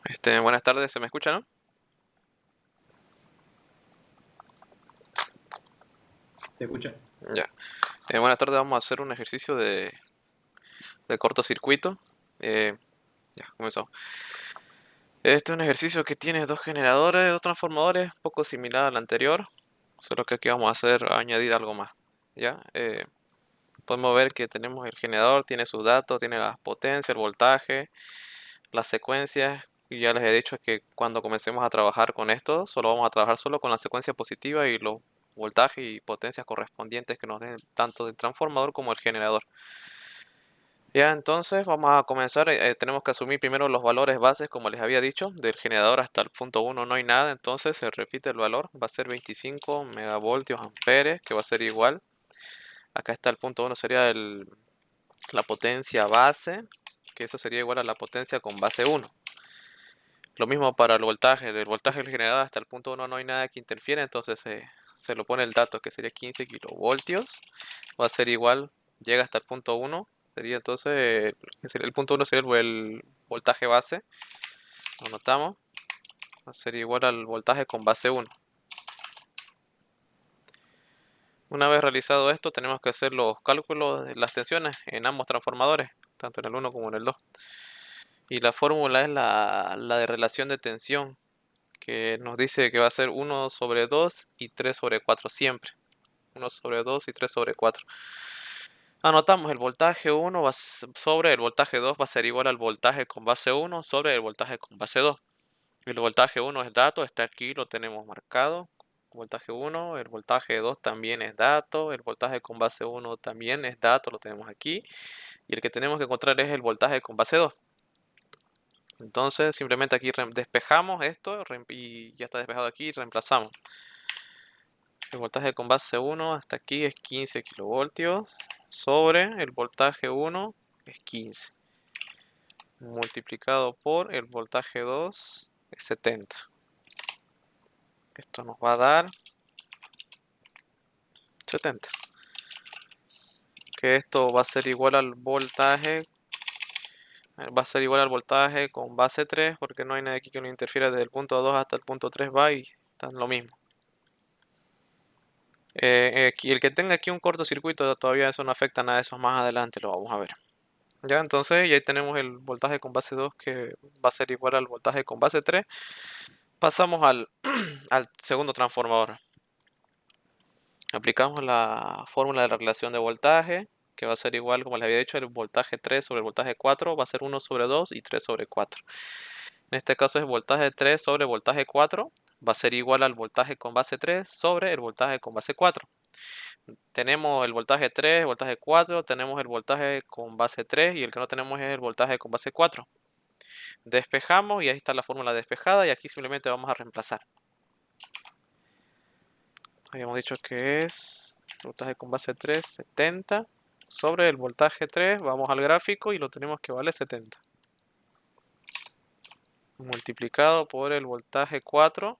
Buenas tardes, ¿se me escucha, no? ¿Se escucha? Ya. Buenas tardes, vamos a hacer un ejercicio de cortocircuito. Ya, comenzamos. Este es un ejercicio que tiene dos generadores, dos transformadores, poco similar al anterior, solo que aquí vamos a añadir algo más. Ya. Podemos ver que tenemos el generador, tiene sus datos, tiene la potencia, el voltaje, las secuencias. Y ya les he dicho que cuando comencemos a trabajar con esto, solo vamos a trabajar solo con la secuencia positiva y los voltajes y potencias correspondientes que nos den tanto del transformador como el generador. Ya, entonces vamos a comenzar. Tenemos que asumir primero los valores bases, como les había dicho, del generador hasta el punto 1 no hay nada, entonces se repite el valor, va a ser 25 megavoltios amperes, que va a ser igual. Acá está el punto 1, sería la potencia base, que eso sería igual a la potencia con base 1. Lo mismo para el voltaje, del voltaje del generador hasta el punto 1 no hay nada que interfiera, entonces se lo pone el dato, que sería 15 kilovoltios, va a ser igual, llega hasta el punto 1, sería entonces, el punto 1 sería el voltaje base, lo anotamos, va a ser igual al voltaje con base 1. Una vez realizado esto, tenemos que hacer los cálculos de las tensiones en ambos transformadores, tanto en el 1 como en el 2. Y la fórmula es la de relación de tensión, que nos dice que va a ser 1 sobre 2 y 3 sobre 4 siempre. 1 sobre 2 y 3 sobre 4. Anotamos el voltaje 1 sobre el voltaje 2 va a ser igual al voltaje con base 1 sobre el voltaje con base 2. El voltaje 1 es dato, está aquí, lo tenemos marcado. Voltaje 1, el voltaje 2 también es dato, el voltaje con base 1 también es dato, lo tenemos aquí. Y el que tenemos que encontrar es el voltaje con base 2. Entonces simplemente aquí despejamos esto y ya está despejado aquí y reemplazamos. El voltaje con base 1 hasta aquí es 15 kilovoltios sobre el voltaje 1 es 15 multiplicado por el voltaje 2 es 70. Esto nos va a dar 70. Que esto va a ser igual al voltaje, con base 3 porque no hay nada aquí que nos interfiera desde el punto 2 hasta el punto 3 va y están lo mismo. El que tenga aquí un cortocircuito todavía eso no afecta nada, eso más adelante lo vamos a ver. Ya, entonces ya tenemos el voltaje con base 2 que va a ser igual al voltaje con base 3. Pasamos al segundo transformador. Aplicamos la fórmula de la relación de voltaje, que va a ser igual, como les había dicho, el voltaje 3 sobre el voltaje 4 va a ser 1 sobre 2 y 3 sobre 4. En este caso es voltaje 3 sobre voltaje 4 va a ser igual al voltaje con base 3 sobre el voltaje con base 4. Tenemos el voltaje 3, el voltaje 4, tenemos el voltaje con base 3 y el que no tenemos es el voltaje con base 4. Despejamos y ahí está la fórmula despejada y aquí simplemente vamos a reemplazar. Habíamos dicho que es voltaje con base 3, 70 sobre el voltaje 3, vamos al gráfico y lo tenemos que vale 70. Multiplicado por el voltaje 4,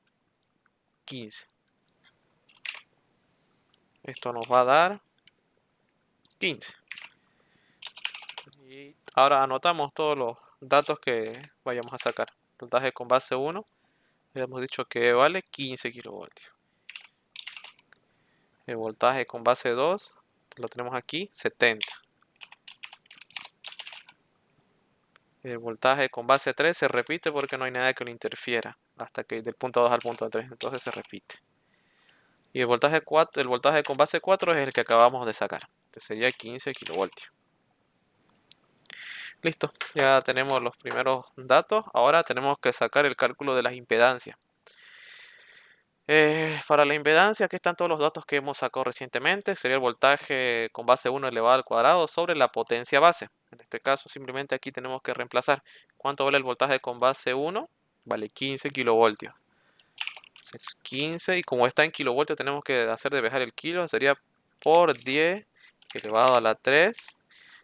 15. Esto nos va a dar 15. Y ahora anotamos todos los datos que vayamos a sacar. Voltaje con base 1, habíamos dicho que vale 15 kilovoltios. El voltaje con base 2, lo tenemos aquí, 70. El voltaje con base 3 se repite porque no hay nada que lo interfiera hasta que del punto 2 al punto 3, entonces se repite. Y el voltaje con base 4 es el que acabamos de sacar, entonces sería 15 kilovoltios. Listo, ya tenemos los primeros datos, ahora tenemos que sacar el cálculo de las impedancias. Para la impedancia, aquí están todos los datos que hemos sacado recientemente. Sería el voltaje con base 1 elevado al cuadrado sobre la potencia base. En este caso, simplemente aquí tenemos que reemplazar. ¿Cuánto vale el voltaje con base 1? Vale 15 kilovoltios. 15, y como está en kilovoltios, tenemos que hacer despejar el kilo. Sería por 10 elevado a la 3.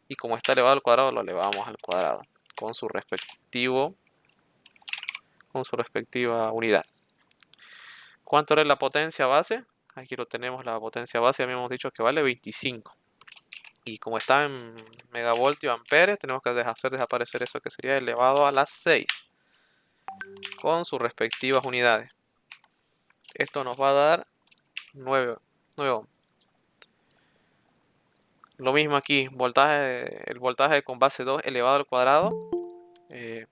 Y como está elevado al cuadrado, lo elevamos al cuadrado con su respectiva unidad. ¿Cuánto era la potencia base? Aquí lo tenemos, la potencia base, ya habíamos dicho que vale 25. Y como está en megavoltio amperes, tenemos que hacer desaparecer eso que sería elevado a las 6. con sus respectivas unidades. Esto nos va a dar 9 ohms. Lo mismo aquí, el voltaje con base 2 elevado al cuadrado. A ver,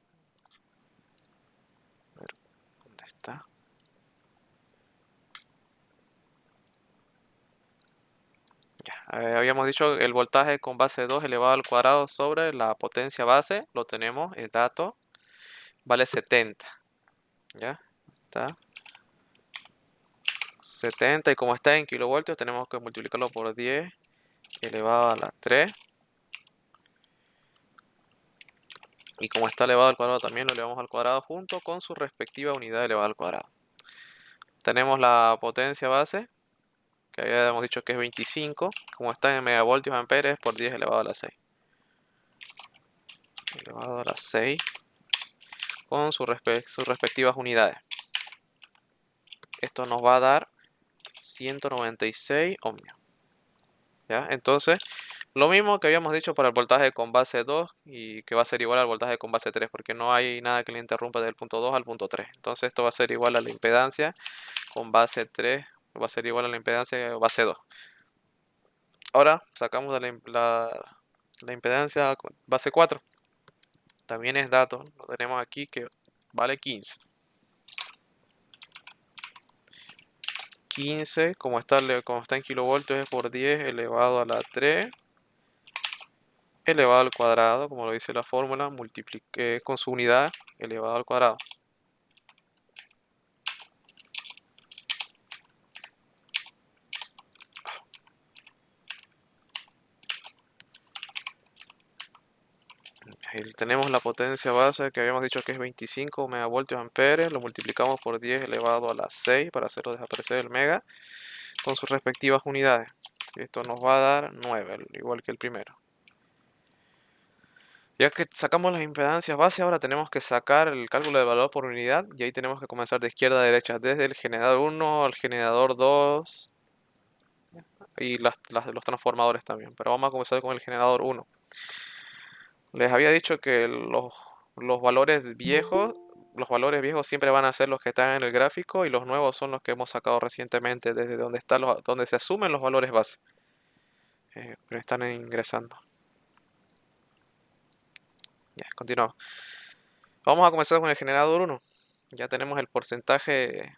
¿dónde está? Habíamos dicho el voltaje con base 2 elevado al cuadrado sobre la potencia base. Lo tenemos, el dato, vale 70. ¿Ya? Está 70 y como está en kilovoltios tenemos que multiplicarlo por 10 elevado a la 3. Y como está elevado al cuadrado también lo elevamos al cuadrado junto con su respectiva unidad elevada al cuadrado. Tenemos la potencia base, que habíamos dicho que es 25. Como está en megavoltios amperes, por 10 elevado a la 6. Elevado a la 6 con sus respectivas unidades. Esto nos va a dar 196 ohmios. ¿Ya? Entonces, lo mismo que habíamos dicho para el voltaje con base 2 y que va a ser igual al voltaje con base 3, porque no hay nada que le interrumpa del punto 2 al punto 3. Entonces esto va a ser igual a la impedancia con base 3, va a ser igual a la impedancia base 2. Ahora sacamos la impedancia con base 4. También es dato, lo tenemos aquí que vale 15. 15, como está en kilovoltios, es por 10 elevado a la 3 elevado al cuadrado, como lo dice la fórmula, multiplique con su unidad elevado al cuadrado. Ahí tenemos la potencia base que habíamos dicho que es 25 megavoltios amperes, lo multiplicamos por 10 elevado a la 6 para hacerlo desaparecer el mega con sus respectivas unidades. Esto nos va a dar 9, igual que el primero. Ya que sacamos las impedancias base, ahora tenemos que sacar el cálculo de valor por unidad y ahí tenemos que comenzar de izquierda a derecha, desde el generador 1 al generador 2 y los transformadores también. Pero vamos a comenzar con el generador 1. Les había dicho que los valores viejos siempre van a ser los que están en el gráfico y los nuevos son los que hemos sacado recientemente desde donde se asumen los valores base. Pero están ingresando. Ya, continuamos. Vamos a comenzar con el generador 1. Ya tenemos el porcentaje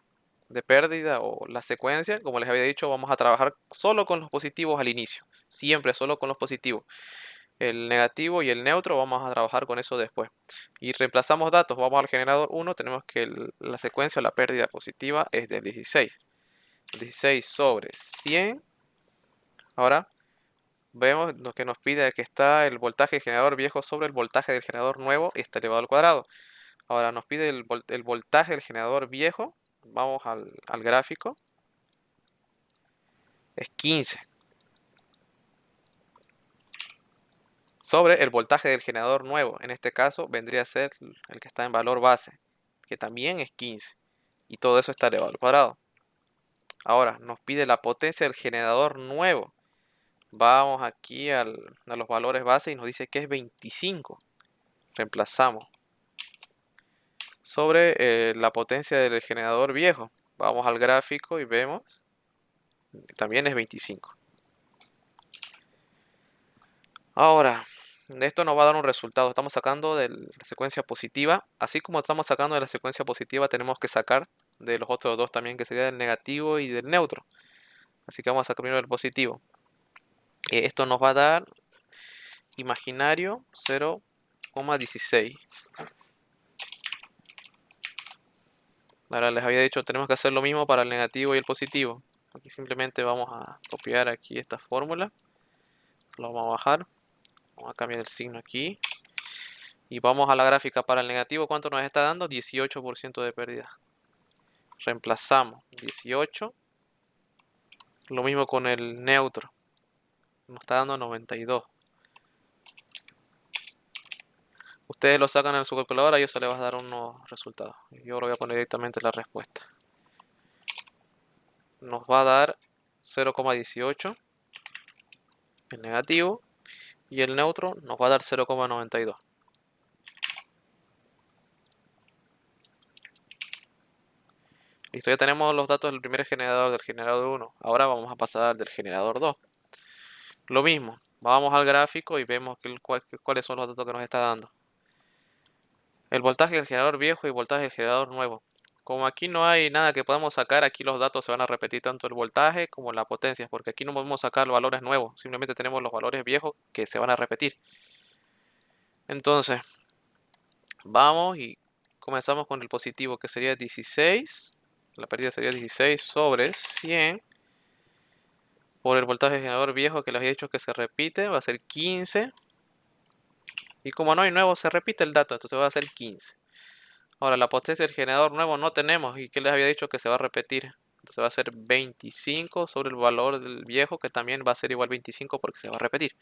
de pérdida o la secuencia. Como les había dicho, vamos a trabajar solo con los positivos al inicio. Siempre solo con los positivos. El negativo y el neutro vamos a trabajar con eso después. Y reemplazamos datos. Vamos al generador 1. Tenemos que la secuencia o la pérdida positiva es del 16. 16 sobre 100. Ahora vemos lo que nos pide que está el voltaje del generador viejo sobre el voltaje del generador nuevo y está elevado al cuadrado. Ahora nos pide el voltaje del generador viejo. Vamos al gráfico. Es 15. Sobre el voltaje del generador nuevo. En este caso vendría a ser el que está en valor base, que también es 15. Y todo eso está elevado al cuadrado. Ahora nos pide la potencia del generador nuevo. Vamos aquí a los valores base y nos dice que es 25. Reemplazamos. Sobre la potencia del generador viejo. Vamos al gráfico y vemos que también es 25. Ahora, esto nos va a dar un resultado. Estamos sacando de la secuencia positiva. Así como estamos sacando de la secuencia positiva, tenemos que sacar de los otros dos también, que sería del negativo y del neutro. Así que vamos a sacar primero el positivo. Esto nos va a dar imaginario 0,16. Ahora les había dicho, tenemos que hacer lo mismo para el negativo y el positivo. Aquí simplemente vamos a copiar aquí esta fórmula. Lo vamos a bajar. Vamos a cambiar el signo aquí. Y vamos a la gráfica para el negativo. ¿Cuánto nos está dando? 18% de pérdida. Reemplazamos 18. Lo mismo con el neutro. Nos está dando 92. Ustedes lo sacan en su calculadora y eso le va a dar unos resultados. Yo lo voy a poner directamente la respuesta. Nos va a dar 0,18 el negativo y el neutro nos va a dar 0,92. Listo, ya tenemos los datos del primer generador, del generador 1. Ahora vamos a pasar al del generador 2. Lo mismo, vamos al gráfico y vemos cuáles son los datos que nos está dando. El voltaje del generador viejo y voltaje del generador nuevo. Como aquí no hay nada que podamos sacar, aquí los datos se van a repetir tanto el voltaje como la potencia, porque aquí no podemos sacar los valores nuevos, simplemente tenemos los valores viejos que se van a repetir. Entonces, vamos y comenzamos con el positivo, que sería 16. La pérdida sería 16 sobre 100 por el voltaje del generador viejo, que les he dicho que se repite, va a ser 15. Y como no hay nuevo, se repite el dato, entonces va a ser 15. Ahora, la potencia del generador nuevo no tenemos, y que les había dicho que se va a repetir. Entonces va a ser 25 sobre el valor del viejo, que también va a ser igual 25 porque se va a repetir.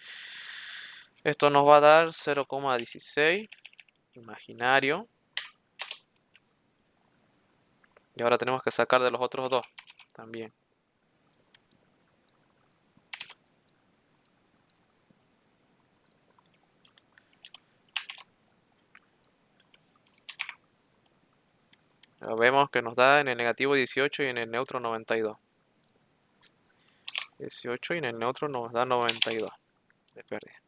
Esto nos va a dar 0,16 imaginario. Y ahora tenemos que sacar de los otros dos también. Ya vemos que nos da en el negativo 18 y en el neutro 92. 18 y en el neutro nos da 92 de pérdida.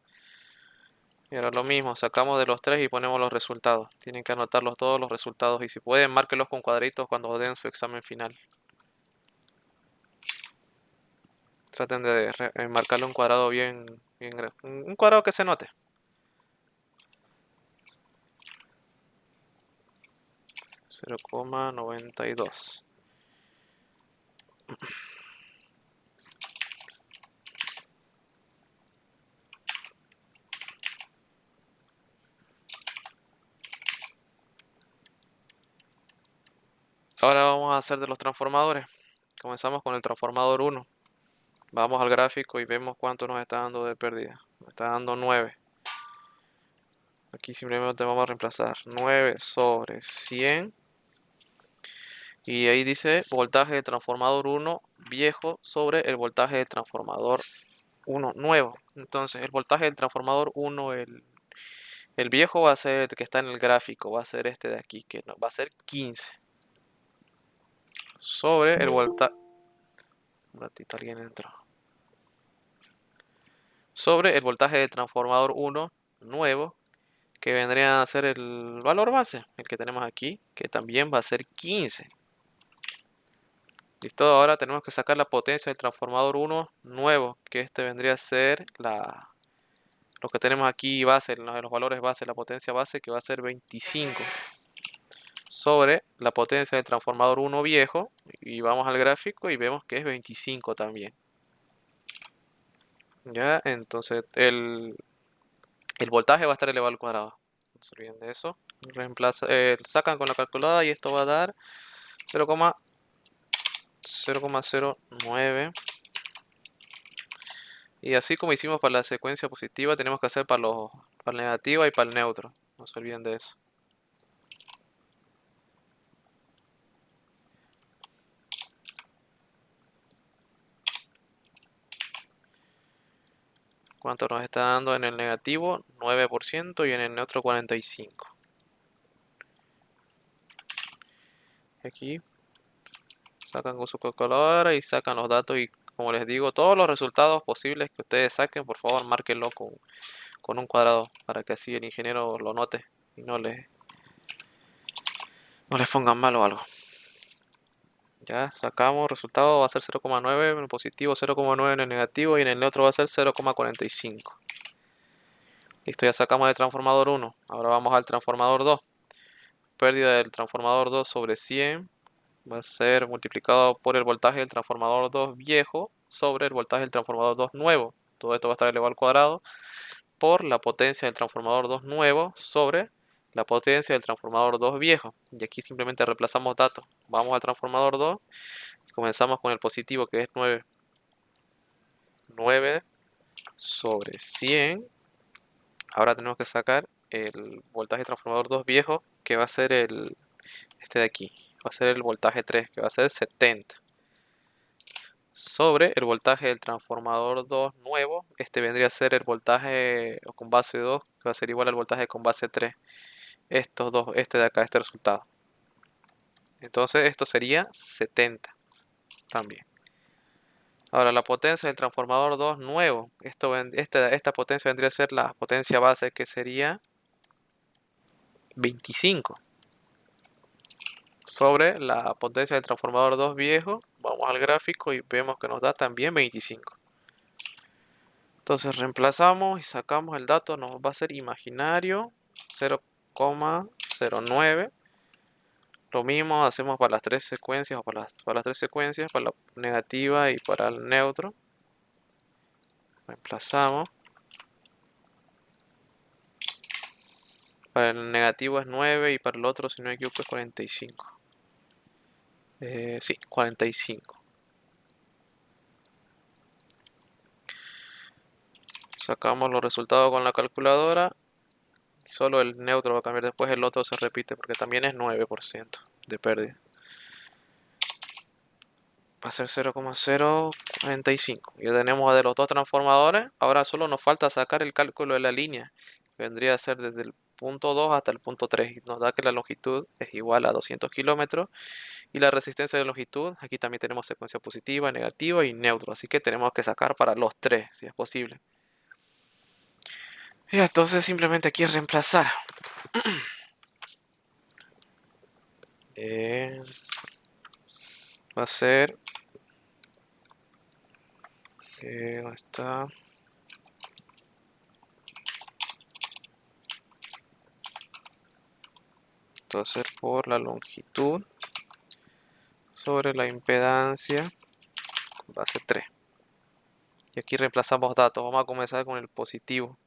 Y ahora lo mismo, sacamos de los tres y ponemos los resultados. Tienen que anotarlos todos los resultados y si pueden, márquenlos con cuadritos cuando den su examen final. Traten de marcarle un cuadrado un cuadrado que se note. 0,92. Ahora vamos a hacer de los transformadores. Comenzamos con el transformador 1. Vamos al gráfico y vemos cuánto nos está dando de pérdida. Nos está dando 9. Aquí simplemente vamos a reemplazar 9 sobre 100. Y ahí dice voltaje de transformador 1 viejo sobre el voltaje de transformador 1 nuevo. Entonces el voltaje del transformador 1, el viejo va a ser el que está en el gráfico, va a ser este de aquí, que va a ser 15. Sobre el voltaje... Un ratito, alguien entró. Sobre el voltaje del transformador 1 nuevo, que vendría a ser el valor base, el que tenemos aquí, que también va a ser 15. Listo, ahora tenemos que sacar la potencia del transformador 1 nuevo, que este vendría a ser lo que tenemos aquí base, los valores base, la potencia base, que va a ser 25. Sobre la potencia del transformador 1 viejo, y vamos al gráfico y vemos que es 25 también. Ya, entonces el voltaje va a estar elevado al cuadrado. No se olviden de eso. Sacan con la calculadora y esto va a dar 0,09. Y así como hicimos para la secuencia positiva, tenemos que hacer para la negativa y para el neutro. No se olviden de eso. ¿Cuánto nos está dando en el negativo? 9% y en el neutro 45%. Aquí sacan con su calculadora y sacan los datos y como les digo, todos los resultados posibles que ustedes saquen, por favor, márquenlo con un cuadrado para que así el ingeniero lo note y no les pongan mal o algo. Ya sacamos, resultado va a ser 0,9 en el positivo, 0,9 en el negativo y en el neutro va a ser 0,45. Listo, ya sacamos el transformador 1. Ahora vamos al transformador 2. Pérdida del transformador 2 sobre 100 va a ser multiplicado por el voltaje del transformador 2 viejo sobre el voltaje del transformador 2 nuevo. Todo esto va a estar elevado al cuadrado por la potencia del transformador 2 nuevo sobre la potencia del transformador 2 viejo. Y aquí simplemente reemplazamos datos. Vamos al transformador 2 y comenzamos con el positivo, que es 9. 9 sobre 100. Ahora tenemos que sacar el voltaje transformador 2 viejo, que va a ser este de aquí. Va a ser el voltaje 3, que va a ser 70. Sobre el voltaje del transformador 2 nuevo, este vendría a ser el voltaje con base 2, que va a ser igual al voltaje con base 3. Estos dos, este de acá, este resultado. Entonces esto sería 70 también. Ahora la potencia del transformador 2 nuevo. Esta potencia vendría a ser la potencia base, que sería 25. Sobre la potencia del transformador 2 viejo, vamos al gráfico y vemos que nos da también 25. Entonces reemplazamos y sacamos el dato, nos va a ser imaginario 0,09. Lo mismo hacemos para las tres secuencias, o para las tres secuencias, para la negativa y para el neutro. Reemplazamos. Para el negativo es 9 y para el otro, si no me equivoco, es 45. Sí, 45. Sacamos los resultados con la calculadora. Solo el neutro va a cambiar, después el otro se repite porque también es 9% de pérdida. Va a ser 0,045. Ya tenemos de los dos transformadores. Ahora solo nos falta sacar el cálculo de la línea. Vendría a ser desde el punto 2 hasta el punto 3. Nos da que la longitud es igual a 200 kilómetros. Y la resistencia de longitud, aquí también tenemos secuencia positiva, negativa y neutro. Así que tenemos que sacar para los tres, si es posible. Y entonces simplemente aquí es reemplazar. Va a ser... ¿dónde está? Entonces por la longitud sobre la impedancia con base 3. Y aquí reemplazamos datos. Vamos a comenzar con el positivo.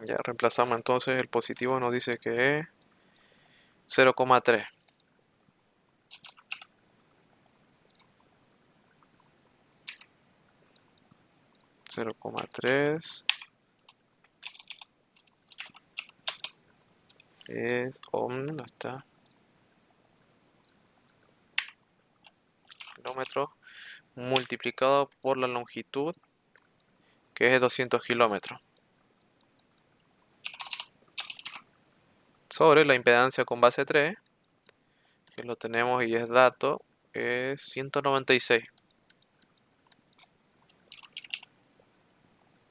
Ya reemplazamos entonces el positivo, nos dice que es 0,3. 0,3 es ohm, no está, kilómetros, multiplicado por la longitud, que es 200 kilómetros, sobre la impedancia con base 3, que lo tenemos y es dato, es 196,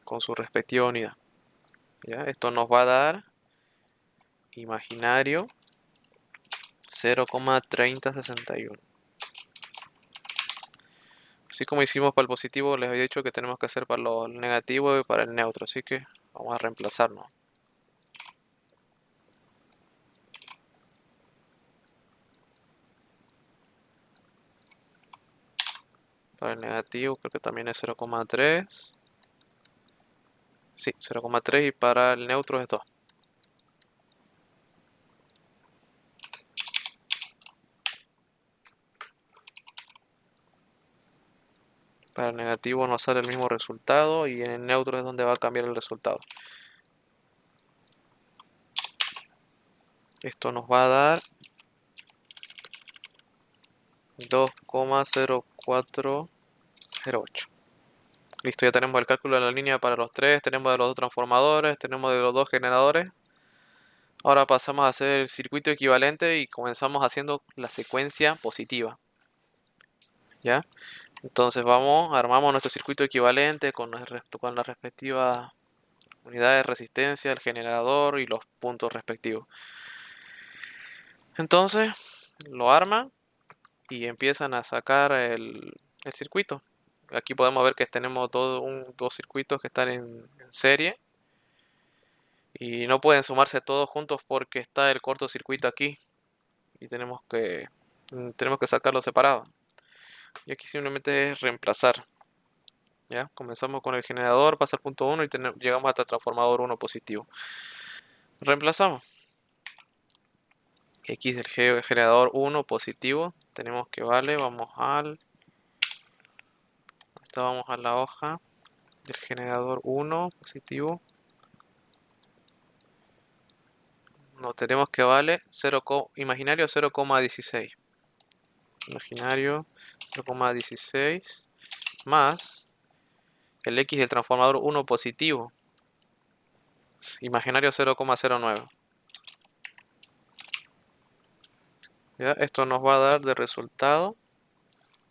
con su respectiva unidad. ¿Ya? Esto nos va a dar imaginario 0,3061. Así como hicimos para el positivo, les había dicho que tenemos que hacer para lo negativo y para el neutro, así que vamos a reemplazarnos. Para el negativo creo que también es 0,3. Sí, 0,3 y para el neutro es 2. Para el negativo nos sale el mismo resultado y en el neutro es donde va a cambiar el resultado. Esto nos va a dar 2,0408. Listo, ya tenemos el cálculo de la línea para los tres, tenemos de los dos transformadores, tenemos de los dos generadores. Ahora pasamos a hacer el circuito equivalente y comenzamos haciendo la secuencia positiva. ¿Ya? Entonces armamos nuestro circuito equivalente con las respectivas unidades de resistencia, el generador y los puntos respectivos. Entonces lo arman y empiezan a sacar el circuito. Aquí podemos ver que tenemos dos circuitos que están en serie y no pueden sumarse todos juntos porque está el cortocircuito aquí y tenemos que sacarlos separados. Y aquí simplemente es reemplazar. ¿Ya? Comenzamos con el generador, pasa al punto 1 y llegamos hasta el transformador 1 positivo. Reemplazamos. X del generador 1 positivo. Tenemos que vale, vamos a la hoja del generador 1 positivo. No, tenemos que vale 0, imaginario 0,16. Imaginario 0,16 más el X del transformador 1 positivo. Imaginario 0,09. ¿Ya? Esto nos va a dar de resultado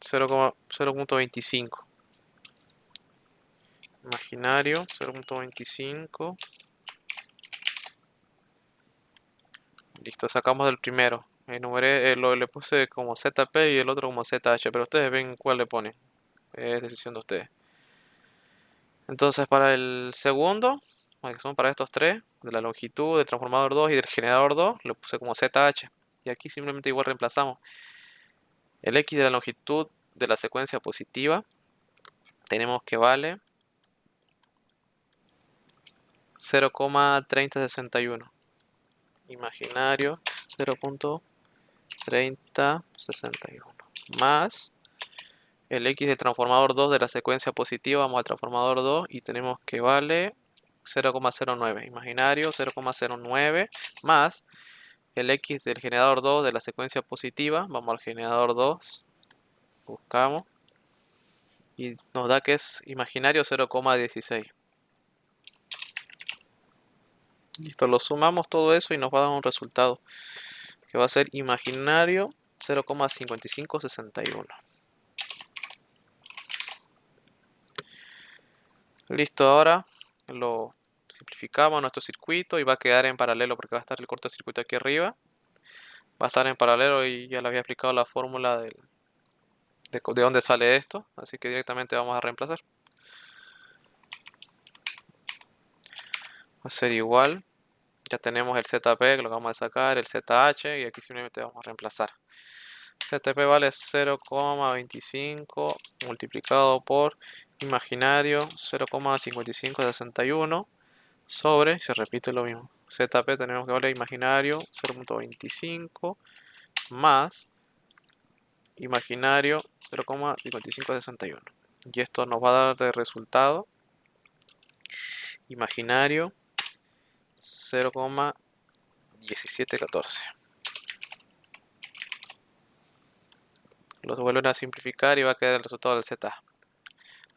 0,25. Imaginario 0,25. Listo, sacamos del primero. Enumeré, le puse como ZP y el otro como ZH, pero ustedes ven cuál le ponen. Es decisión de ustedes. Entonces para el segundo, que son para estos tres, de la longitud, del transformador 2 y del generador 2, le puse como ZH. Y aquí simplemente igual reemplazamos el X de la longitud de la secuencia positiva. Tenemos que vale 0,3061. Imaginario 0,3061. Más el X del transformador 2 de la secuencia positiva. Vamos al transformador 2 y tenemos que vale 0,09. Imaginario 0,09 más el X del generador 2 de la secuencia positiva. Vamos al generador 2. Buscamos. Y nos da que es imaginario 0,16. Listo, lo sumamos todo eso y nos va a dar un resultado que va a ser imaginario 0,5561. Listo, ahora lo simplificamos nuestro circuito y va a quedar en paralelo porque va a estar el cortocircuito aquí arriba. Va a estar en paralelo y ya le había explicado la fórmula de dónde sale esto, así que directamente vamos a reemplazar. Va a ser igual, ya tenemos el ZP que lo vamos a sacar, el ZH y aquí simplemente vamos a reemplazar. ZP vale 0,25 multiplicado por imaginario 0,5561 sobre, se repite lo mismo. ZP tenemos que vale imaginario 0,25 más imaginario 0,5561. Y esto nos va a dar de resultado imaginario 0,1714. Los vuelven a simplificar y va a quedar el resultado del Z.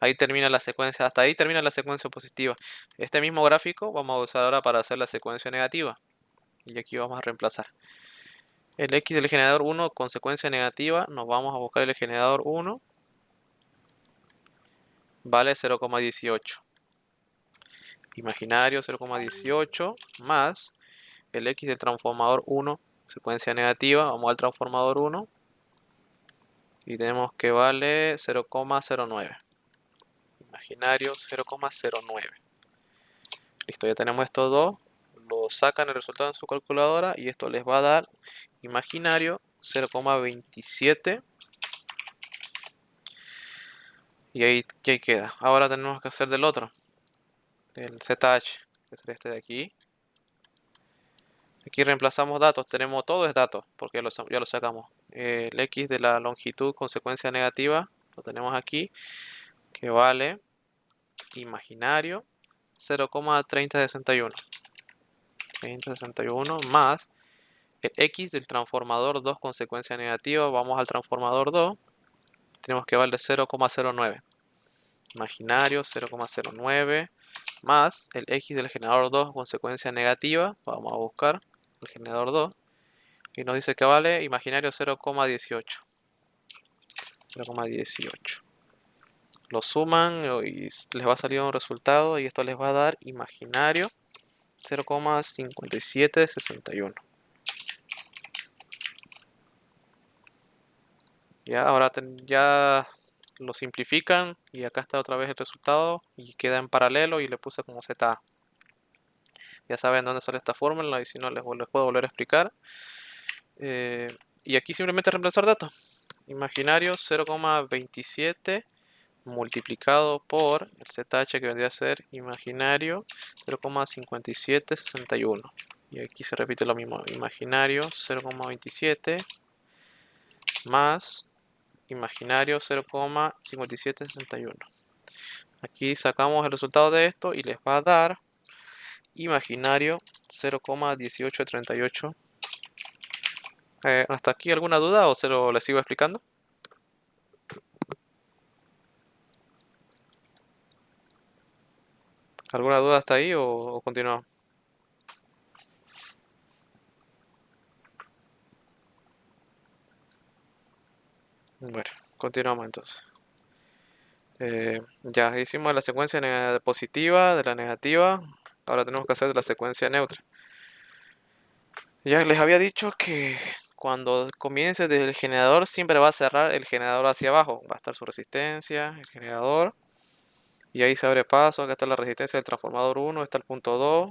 Ahí termina la secuencia, hasta ahí termina la secuencia positiva. Este mismo gráfico vamos a usar ahora para hacer la secuencia negativa. Y aquí vamos a reemplazar el X del generador 1 con secuencia negativa. Nos vamos a buscar el generador 1. Vale 0,18. Imaginario 0,18 más el X del transformador 1, secuencia negativa. Vamos al transformador 1 y tenemos que vale 0,09. Imaginario 0,09. Listo, ya tenemos estos dos. Lo sacan el resultado en su calculadora y esto les va a dar imaginario 0,27. Y ahí queda. Ahora tenemos que hacer del otro, del ZH, que es este de aquí. Aquí reemplazamos datos, tenemos todo es datos, porque ya lo sacamos. El X de la longitud con secuencia negativa, lo tenemos aquí, que vale imaginario 0,3061. 3061 más el X del transformador 2 con secuencia negativa, vamos al transformador 2, tenemos que vale 0,09. Imaginario 0,09 más el X del generador 2 con secuencia negativa, vamos a buscar el generador 2 y nos dice que vale imaginario 0,18. 0,18. Lo suman y les va a salir un resultado y esto les va a dar imaginario 0,5761. Ya, ahora ya lo simplifican y acá está otra vez el resultado y queda en paralelo y le puse como ZA. Ya saben dónde sale esta fórmula y si no les puedo volver a explicar. Y aquí simplemente reemplazar datos. Imaginario 0,27 multiplicado por el ZH que vendría a ser imaginario 0,5761. Y aquí se repite lo mismo. Imaginario 0,27 más imaginario 0,5761. Aquí sacamos el resultado de esto y les va a dar imaginario 0,1838. ¿Hasta aquí alguna duda o les sigo explicando? ¿Alguna duda hasta ahí o continuamos? Bueno, continuamos entonces. Ya hicimos la secuencia positiva de la negativa. Ahora tenemos que hacer de la secuencia neutra. Ya les había dicho que cuando comience desde el generador siempre va a cerrar el generador hacia abajo. Va a estar su resistencia, el generador. Y ahí se abre paso. Acá está la resistencia del transformador 1. Está el punto 2.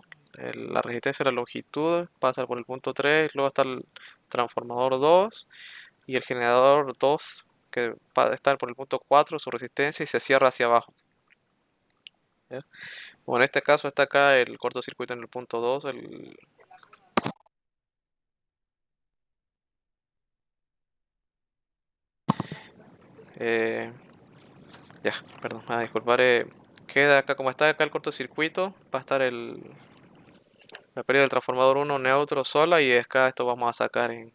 La resistencia de la longitud pasa por el punto 3. Luego está el transformador 2. Y el generador 2 que va a estar por el punto 4. Su resistencia y se cierra hacia abajo. ¿Ya? Bueno, en este caso está acá el cortocircuito en el punto 2. Eh, ya, perdón, disculpar. Queda acá, como está acá el cortocircuito, va a estar la pérdida del transformador 1 neutro sola y acá esto vamos a sacar en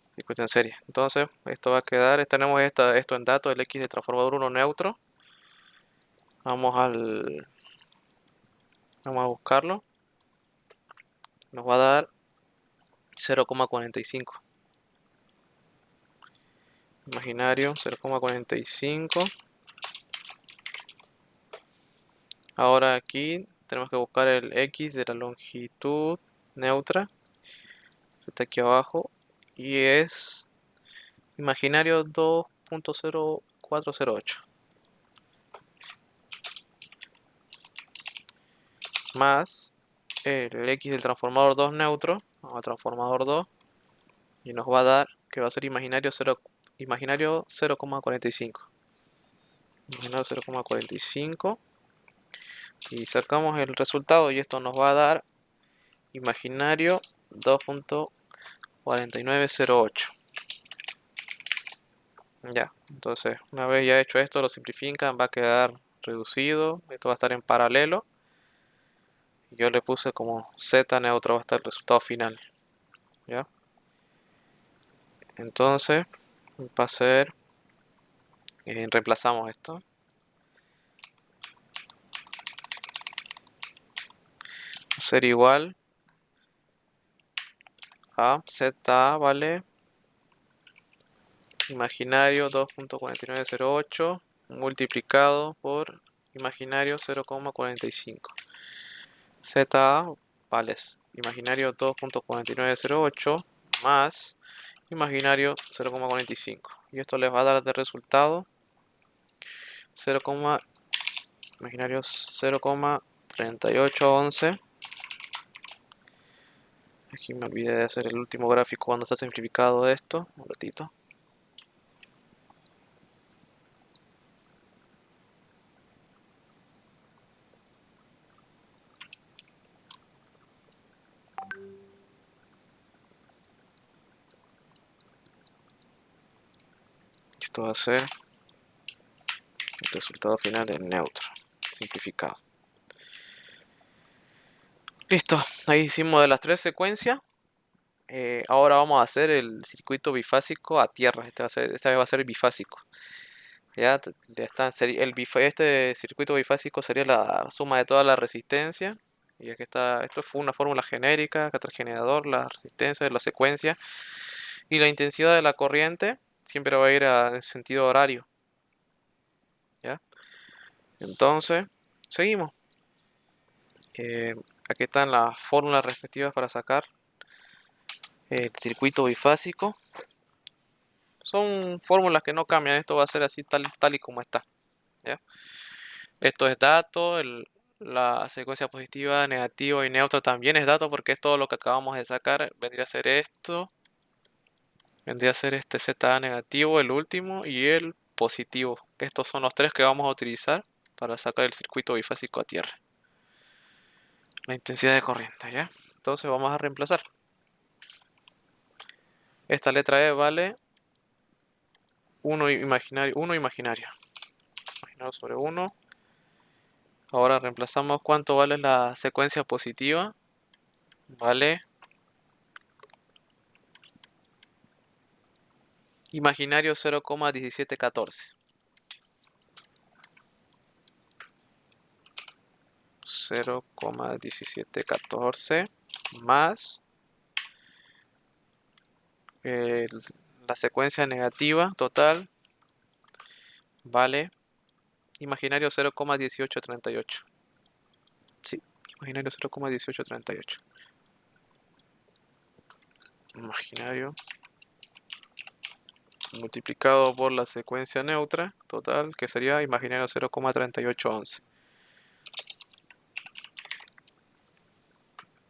circuito en serie. Entonces, esto va a quedar, tenemos esto en datos, el X de transformador 1 neutro. Vamos vamos a buscarlo. Nos va a dar 0,45. Imaginario 0,45. Ahora aquí tenemos que buscar el X de la longitud neutra. Está aquí abajo. Y es imaginario 2.0408. Más el X del transformador 2 neutro. Vamos a transformador 2. Y nos va a dar que va a ser imaginario 0,45. Imaginario 0,45. Y sacamos el resultado y esto nos va a dar imaginario 2.4908. Ya, entonces una vez ya hecho esto lo simplifican, va a quedar reducido, esto va a estar en paralelo. Yo le puse como Z neutro, va a estar el resultado final. ¿Ya? Entonces va a ser, reemplazamos esto, va a ser igual a ZA, ¿vale? Imaginario 2.4908 multiplicado por imaginario 0,45. ZA vale imaginario 2.4908 más imaginario 0,45. Y esto les va a dar de resultado 0, imaginario 0,3811. Aquí me olvidé de hacer el último gráfico cuando está simplificado esto. Un ratito. Esto va a ser el resultado final en neutro, simplificado. Listo, ahí hicimos de las tres secuencias. Ahora vamos a hacer el circuito bifásico a tierra. Esta vez va a ser bifásico. Ya, este circuito bifásico sería la suma de toda la resistencia. Y aquí está, esto fue una fórmula genérica, acá está el generador, la resistencia, la secuencia. Y la intensidad de la corriente siempre va a ir en sentido horario. ¿Ya? Entonces, seguimos. Eh, Aquí están las fórmulas respectivas para sacar el circuito bifásico. Son fórmulas que no cambian, esto va a ser así tal y como está. ¿Ya? Esto es dato, la secuencia positiva, negativa y neutra también es dato porque es todo lo que acabamos de sacar. Vendría a ser esto, vendría a ser este ZA negativo, el último, y el positivo. Estos son los tres que vamos a utilizar para sacar el circuito bifásico a tierra. La intensidad de corriente, ¿ya? Entonces vamos a reemplazar. Esta letra E vale 1 imaginario, 1 imaginario. Imaginario sobre 1. Ahora reemplazamos cuánto vale la secuencia positiva. Vale imaginario 0,1714. 0,1714 más la secuencia negativa total vale imaginario 0,1838. Sí, imaginario 0,1838. Imaginario multiplicado por la secuencia neutra total, que sería imaginario 0,3811.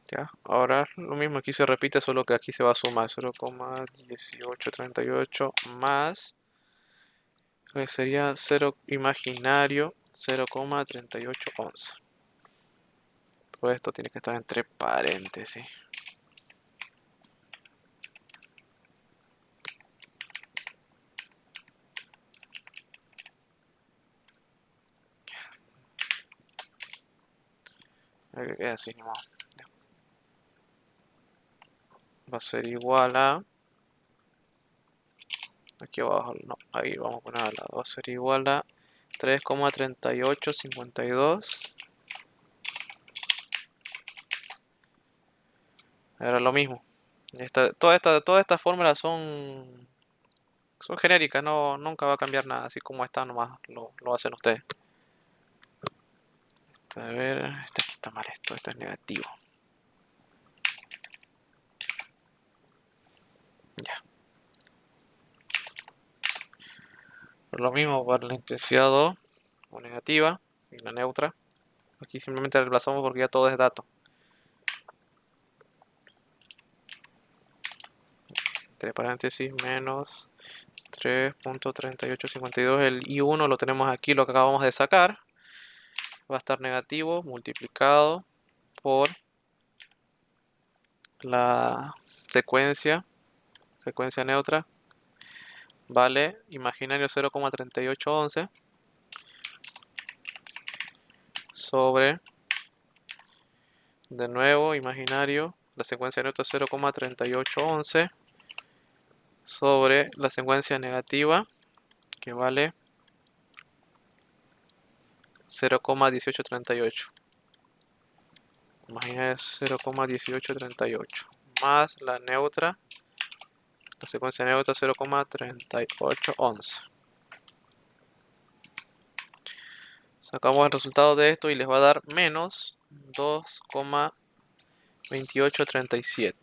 Ya, ahora lo mismo aquí se repite, solo que aquí se va a sumar 0,1838 más, que sería 0 imaginario 0,3811. Todo esto tiene que estar entre paréntesis. Así, no. Va a ser igual a, aquí abajo, no, ahí vamos a poner al lado, va a ser igual a 3,3852. Era lo mismo. Todas estas fórmulas son genéricas, no, nunca va a cambiar nada, así como está nomás lo hacen ustedes. A ver, aquí está mal esto es negativo. Ya. Lo mismo para la intensidad 2, o negativa, y la neutra. Aquí simplemente reemplazamos porque ya todo es dato. Entre paréntesis menos 3,3852. El I1 lo tenemos aquí, lo que acabamos de sacar. Va a estar negativo multiplicado por la secuencia neutra. Vale imaginario 0,3811 sobre, de nuevo, imaginario, la secuencia neutra 0,3811 sobre la secuencia negativa, que vale 0,1838. Imaginario 0,1838 más la neutra, la secuencia neutra 0,3811. Sacamos el resultado de esto y les va a dar menos 2,2837.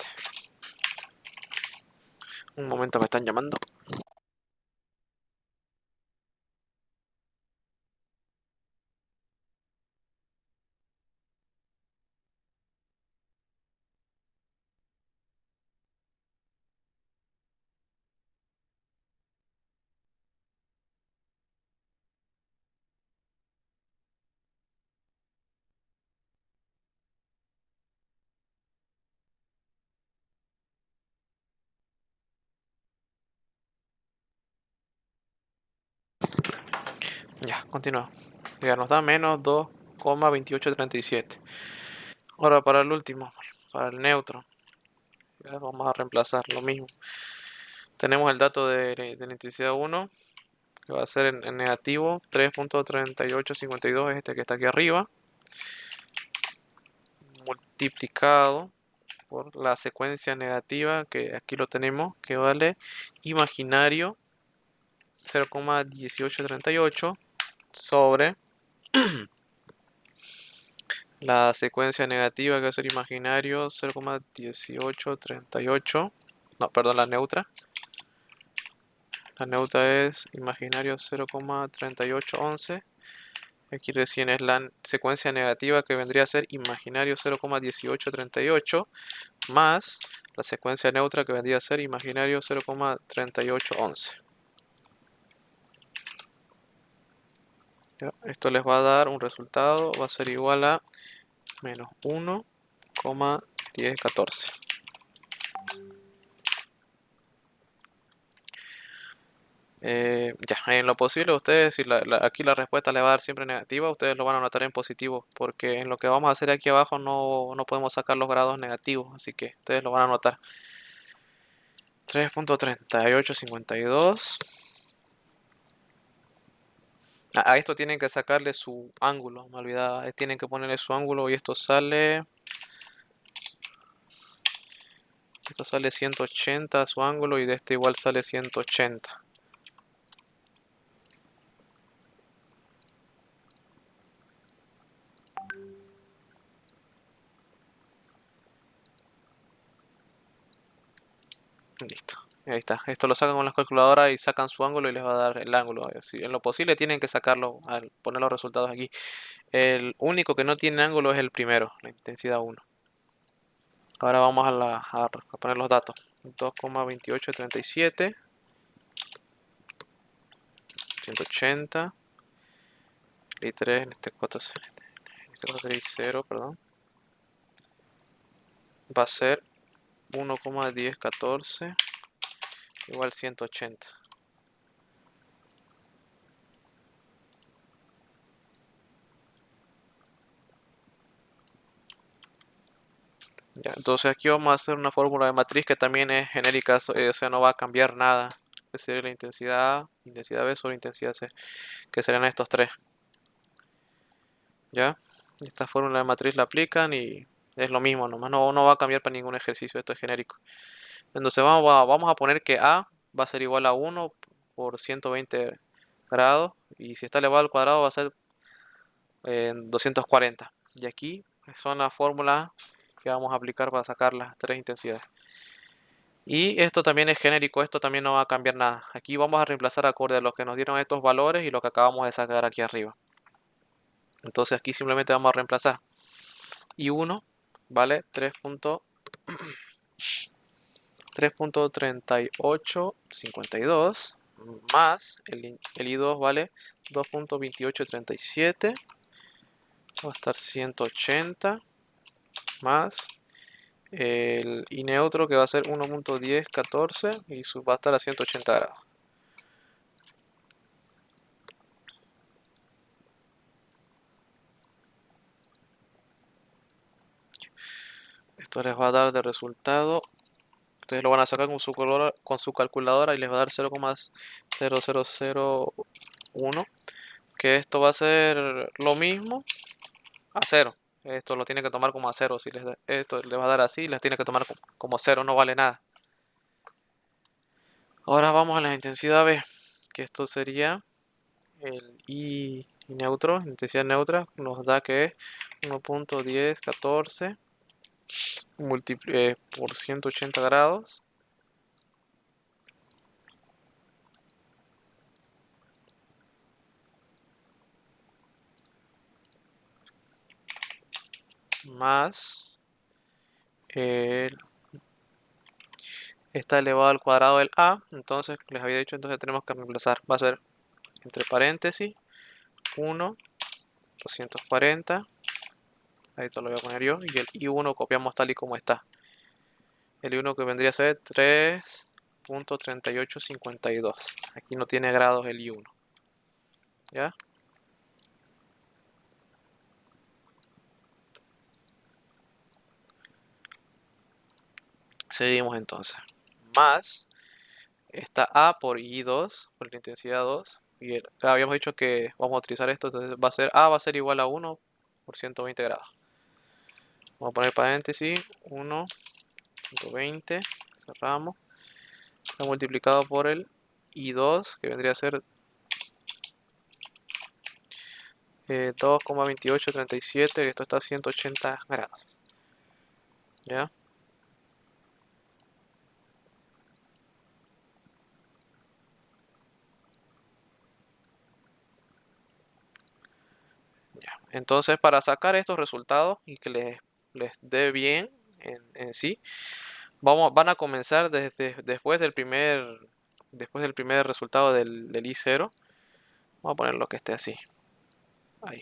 Un momento, me están llamando. Ya, continúa. Ya nos da menos 2,2837. Ahora para el último, para el neutro. Ya vamos a reemplazar lo mismo. Tenemos el dato de la intensidad 1, que va a ser en negativo 3,3852, es este que está aquí arriba, multiplicado por la secuencia negativa, que aquí lo tenemos, que vale imaginario 0,1838 sobre la secuencia negativa, que va a ser imaginario 0,1838. No, perdón, la neutra. La neutra es imaginario 0,3811. Aquí recién es la secuencia negativa, que vendría a ser imaginario 0,1838 más la secuencia neutra, que vendría a ser imaginario 0,3811. Esto les va a dar un resultado, va a ser igual a menos 1,1014. Ya, en lo posible ustedes, si aquí la respuesta le va a dar siempre negativa, ustedes lo van a anotar en positivo, porque en lo que vamos a hacer aquí abajo no podemos sacar los grados negativos, así que ustedes lo van a anotar. 3,3852 A esto tienen que sacarle su ángulo, me olvidaba. Tienen que ponerle su ángulo y esto sale... Esto sale 180 su ángulo y de este igual sale 180. Listo. Ahí está. Esto lo sacan con las calculadoras y sacan su ángulo y les va a dar el ángulo. Si en lo posible tienen que sacarlo al poner los resultados aquí. El único que no tiene ángulo es el primero, la intensidad 1. Ahora vamos a poner los datos. 2,2837, 180 y 3, en este caso sería 0, perdón. Va a ser 1,1014 igual 180. Ya, entonces aquí vamos a hacer una fórmula de matriz que también es genérica, o sea, no va a cambiar nada. Que sería la intensidad A, intensidad B sobre intensidad C, que serían estos tres. ¿Ya? Esta fórmula de matriz la aplican y es lo mismo, nomás no va a cambiar para ningún ejercicio, esto es genérico. Entonces vamos a poner que A va a ser igual a 1 por 120 grados y si está elevado al cuadrado va a ser 240. Y aquí son las fórmulas que vamos a aplicar para sacar las tres intensidades. Y esto también es genérico, esto también no va a cambiar nada. Aquí vamos a reemplazar acorde a los que nos dieron estos valores y lo que acabamos de sacar aquí arriba. Entonces aquí simplemente vamos a reemplazar. Y 1 vale 3.3852 más el I2 vale 2.2837. Va a estar 180 más el I neutro que va a ser 1.1014 y va a estar a 180 grados. Esto les va a dar de resultado, ustedes lo van a sacar con su calculadora y les va a dar 0,0001, que esto va a ser lo mismo a 0. Esto lo tiene que tomar como a 0, si esto les va a dar así, les tiene que tomar como 0, no vale nada. Ahora vamos a la intensidad B, que esto sería el I neutro, intensidad neutra, nos da que es 1.1014 por 180 grados más está elevado al cuadrado del A, entonces les había dicho, entonces tenemos que reemplazar, va a ser entre paréntesis 1, 240, ahí te lo voy a poner yo, y el I1 copiamos tal y como está. El I1 que vendría a ser 3.3852, aquí no tiene grados el I1, ¿ya? Seguimos entonces, más está A por I2, por la intensidad 2, y habíamos dicho que vamos a utilizar esto, entonces A va a ser igual a 1 por 120 grados. Vamos a poner paréntesis, 1.20, cerramos, está multiplicado por el I2, que vendría a ser 2,2837, que esto está a 180 grados. ¿Ya? Entonces, para sacar estos resultados y que les dé bien en sí, van a comenzar después del primer resultado del I0. Vamos a poner lo que esté así. Ahí.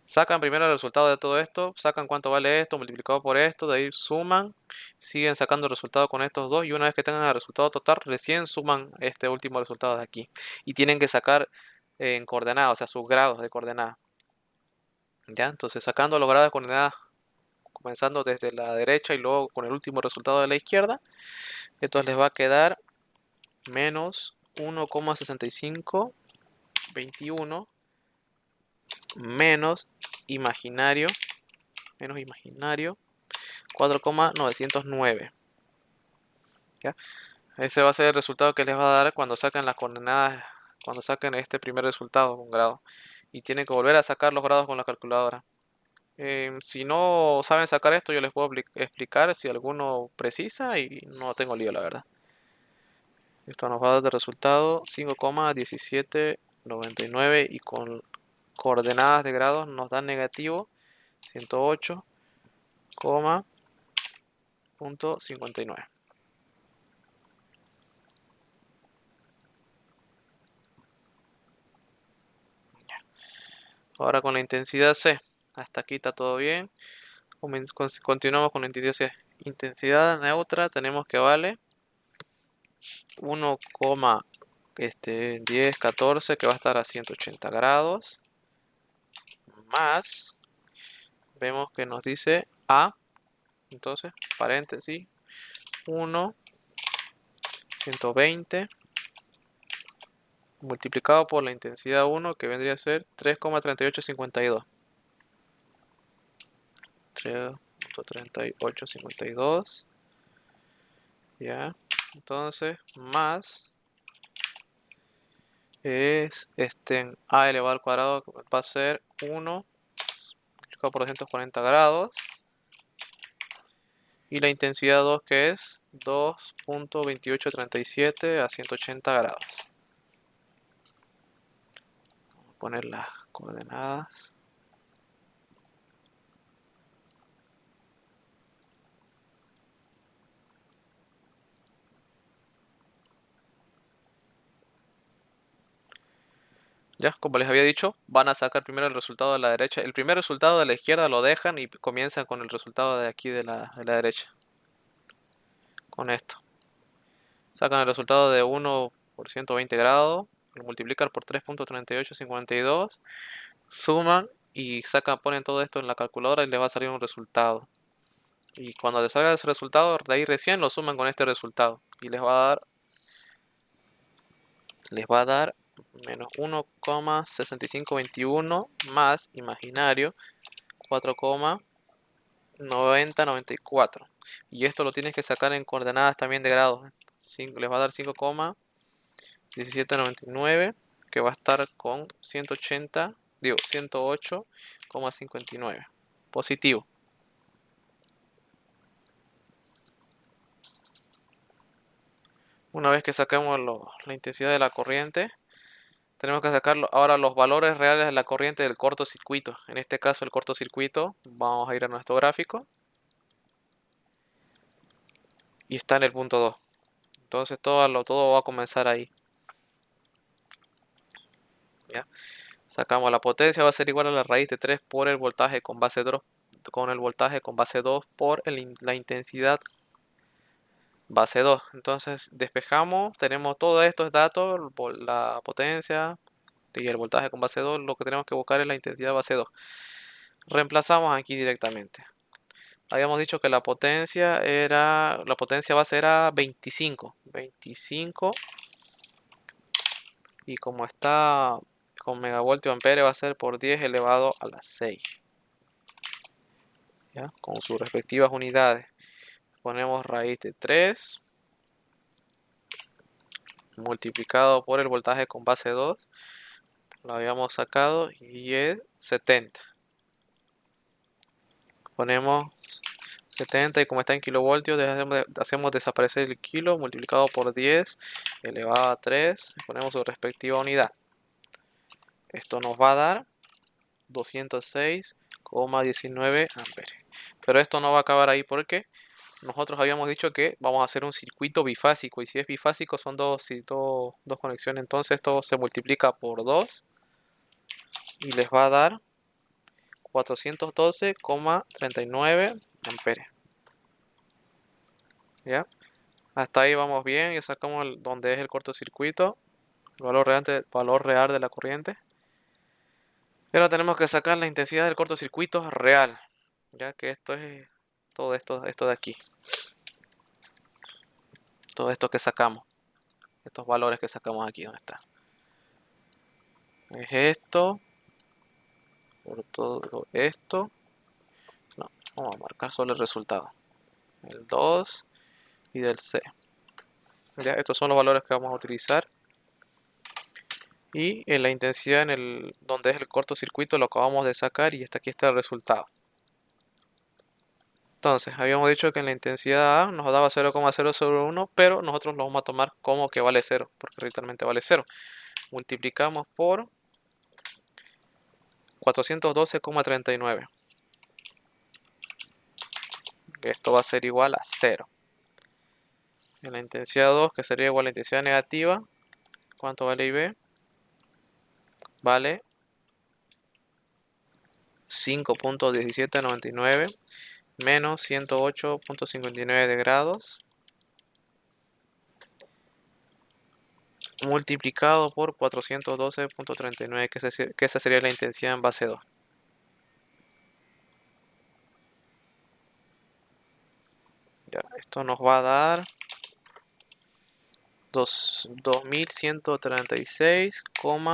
Sacan primero el resultado de todo esto, sacan cuánto vale esto multiplicado por esto, de ahí suman, siguen sacando el resultado con estos dos y una vez que tengan el resultado total, recién suman este último resultado de aquí. Y tienen que sacar en coordenadas, o sea, sus grados de coordenadas. ¿Ya? Entonces sacando los grados de coordenadas, comenzando desde la derecha y luego con el último resultado de la izquierda, esto les va a quedar menos 1,65 21 menos imaginario 4,909. ¿Ya? Ese va a ser el resultado que les va a dar cuando saquen las coordenadas, cuando saquen este primer resultado con grado. Y tienen que volver a sacar los grados con la calculadora. Si no saben sacar esto, yo les puedo explicar si alguno precisa y no tengo lío, la verdad. Esto nos va a dar de resultado 5,1799 y con coordenadas de grados nos da negativo 108,59. Ahora con la intensidad C. Hasta aquí está todo bien. Continuamos con la intensidad C. Intensidad neutra tenemos que vale 1,1014 que va a estar a 180 grados. Más, vemos que nos dice A. Entonces, paréntesis, 1, 120 multiplicado por la intensidad 1 que vendría a ser 3,3852. 3,3852. Ya. Entonces, más es A elevado al cuadrado va a ser 1 multiplicado por 240 grados. Y la intensidad 2 que es 2,2837 a 180 grados. Vamos a poner las coordenadas. Ya, como les había dicho, van a sacar primero el resultado de la derecha. El primer resultado de la izquierda lo dejan y comienzan con el resultado de aquí de la derecha. Con esto. Sacan el resultado de 1 por 120 grados. Lo multiplican por 3,3852. Suman y ponen todo esto en la calculadora y les va a salir un resultado. Y cuando les salga ese resultado, de ahí recién lo suman con este resultado. Y les va a dar menos 1,6521 más imaginario 4,9094. Y esto lo tienes que sacar en coordenadas también de grados. Les va a dar 5,1799 que va a estar con 108,59. Positivo. Una vez que saquemos la intensidad de la corriente, tenemos que sacar ahora los valores reales de la corriente del cortocircuito. En este caso el cortocircuito, vamos a ir a nuestro gráfico. Y está en el punto 2. Entonces todo va a comenzar ahí. ¿Ya? Sacamos la potencia, va a ser igual a la raíz de 3 por el voltaje con base 2, por la intensidad base 2. Entonces despejamos, tenemos todos estos datos, la potencia y el voltaje con base 2. Lo que tenemos que buscar es la intensidad base 2. Reemplazamos aquí directamente. Habíamos dicho que la potencia base era 25. Y como está con megavoltio ampere va a ser por 10 elevado a la 6. ¿Ya? Con sus respectivas unidades. Ponemos raíz de 3 multiplicado por el voltaje con base 2. Lo habíamos sacado y es 70. Ponemos 70 y como está en kilovoltios hacemos desaparecer el kilo multiplicado por 10 elevado a 3. Ponemos su respectiva unidad. Esto nos va a dar 206,19 amperes. Pero esto no va a acabar ahí porque nosotros habíamos dicho que vamos a hacer un circuito bifásico. Y si es bifásico son dos conexiones. Entonces esto se multiplica por 2 y les va a dar 412,39 amperes. ¿Ya? Hasta ahí vamos bien. Ya sacamos donde es el cortocircuito. El valor real de la corriente. Y ahora tenemos que sacar la intensidad del cortocircuito real. Ya que esto es todo esto de aquí. Todo esto que sacamos. Estos valores que sacamos aquí. ¿Dónde está? es esto, por todo esto. No, vamos a marcar solo el resultado. El 2 y del C. Ya, estos son los valores que vamos a utilizar. Y en la intensidad en el donde es el cortocircuito lo acabamos de sacar y aquí está el resultado. Entonces, habíamos dicho que en la intensidad A nos daba 0,001, pero nosotros lo vamos a tomar como que vale 0, porque literalmente vale 0. Multiplicamos por 412,39. Esto va a ser igual a 0. En la intensidad 2, que sería igual a la intensidad negativa, ¿cuánto vale IB? Vale 5.1799 menos 108.59 de grados multiplicado por 412.39, que esa sería la intensidad en base 2. Ya, esto nos va a dar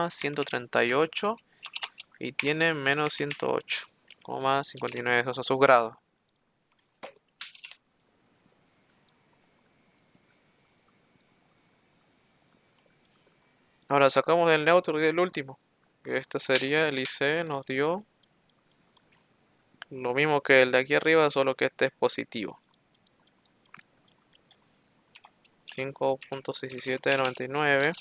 2136,138 y tiene menos 108,59, esos son sus grados. Ahora sacamos del neutro y del último. Este sería el IC, nos dio lo mismo que el de aquí arriba, solo que este es positivo. 5.6799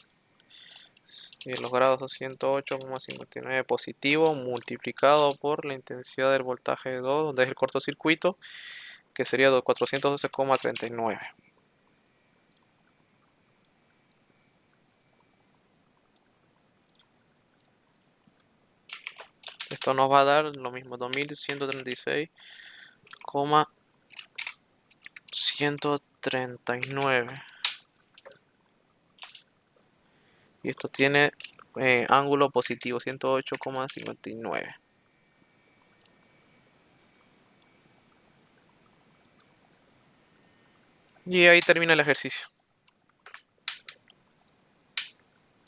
y los grados son 108,59 positivo multiplicado por la intensidad del voltaje de 2, donde es el cortocircuito, que sería 412,39. Esto nos va a dar lo mismo, 2136,139. Y esto tiene ángulo positivo, 108,59. Y ahí termina el ejercicio.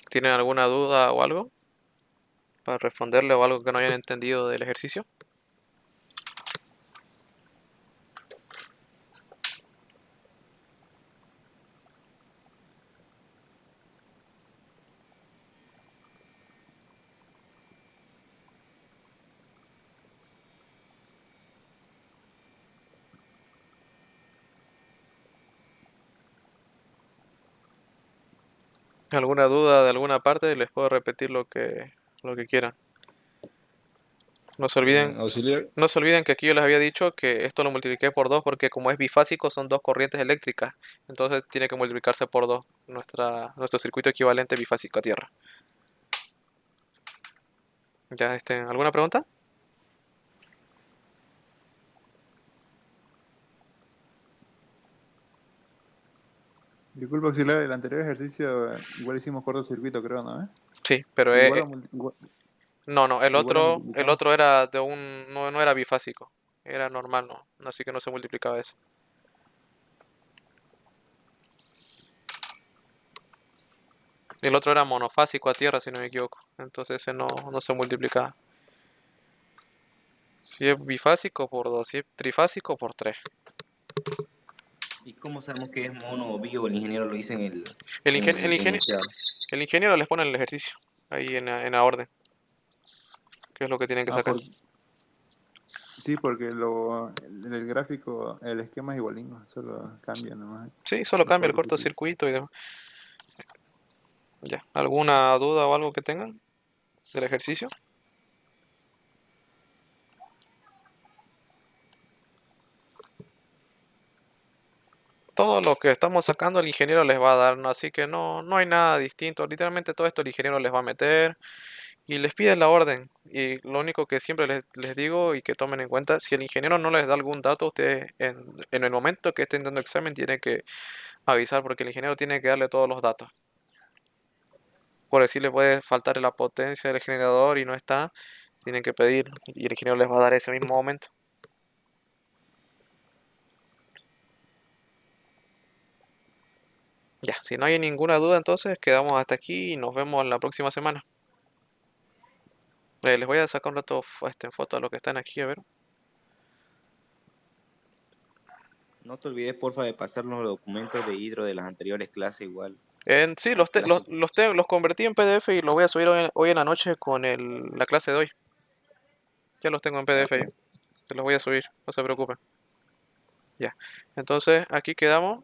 ¿Tienen alguna duda o algo para responderle o algo que no hayan entendido del ejercicio? ¿Alguna duda de alguna parte? Les puedo repetir lo que quieran. No se olviden, Auxiliar. no se olviden que aquí yo les había dicho que esto lo multipliqué por 2 porque como es bifásico son dos corrientes eléctricas. Entonces tiene que multiplicarse por 2 nuestro circuito equivalente bifásico a tierra. ¿Ya alguna pregunta? Disculpa, auxiliar, el anterior ejercicio igual hicimos cortocircuito, creo, ¿no? Sí, pero no, el igual lo multiplicamos. otro era no era bifásico, era normal, no, así que no se multiplicaba eso. El otro era monofásico a tierra, si no me equivoco, entonces ese no se multiplicaba. Si es bifásico por 2, si es trifásico por 3. ¿Y cómo sabemos que es mono o bi o el ingeniero lo dice El, en ingen- el, el ingenie- enunciado? el ingeniero les pone el ejercicio, ahí en la orden, que es lo que tienen que Ah, sacar. sí, porque el gráfico, el esquema es igualito, solo cambia nomás Sí, solo los cambia el cortocircuitos. cortocircuito y demás. Ya, ¿alguna duda o algo que tengan del ejercicio? Todo lo que estamos sacando el ingeniero les va a dar, ¿no? Así que no hay nada distinto. Literalmente todo esto el ingeniero les va a meter y les pide la orden. Y lo único que siempre les digo y que tomen en cuenta, si el ingeniero no les da algún dato, ustedes en el momento que estén dando examen tienen que avisar porque el ingeniero tiene que darle todos los datos. Por decir le puede faltar la potencia del generador y no está, tienen que pedir y el ingeniero les va a dar ese mismo momento. Ya, si no hay ninguna duda entonces quedamos hasta aquí y nos vemos la próxima semana. Les voy a sacar un rato en foto a lo que están aquí, a ver. No te olvides, porfa, de pasar los documentos de Hidro de las anteriores clases igual. Sí, Las clases. los convertí en PDF y los voy a subir hoy en la noche con la clase de hoy. Ya los tengo en Ya, PDF ahí. pues. Se los voy a subir, no se preocupen. Ya. Entonces, aquí quedamos.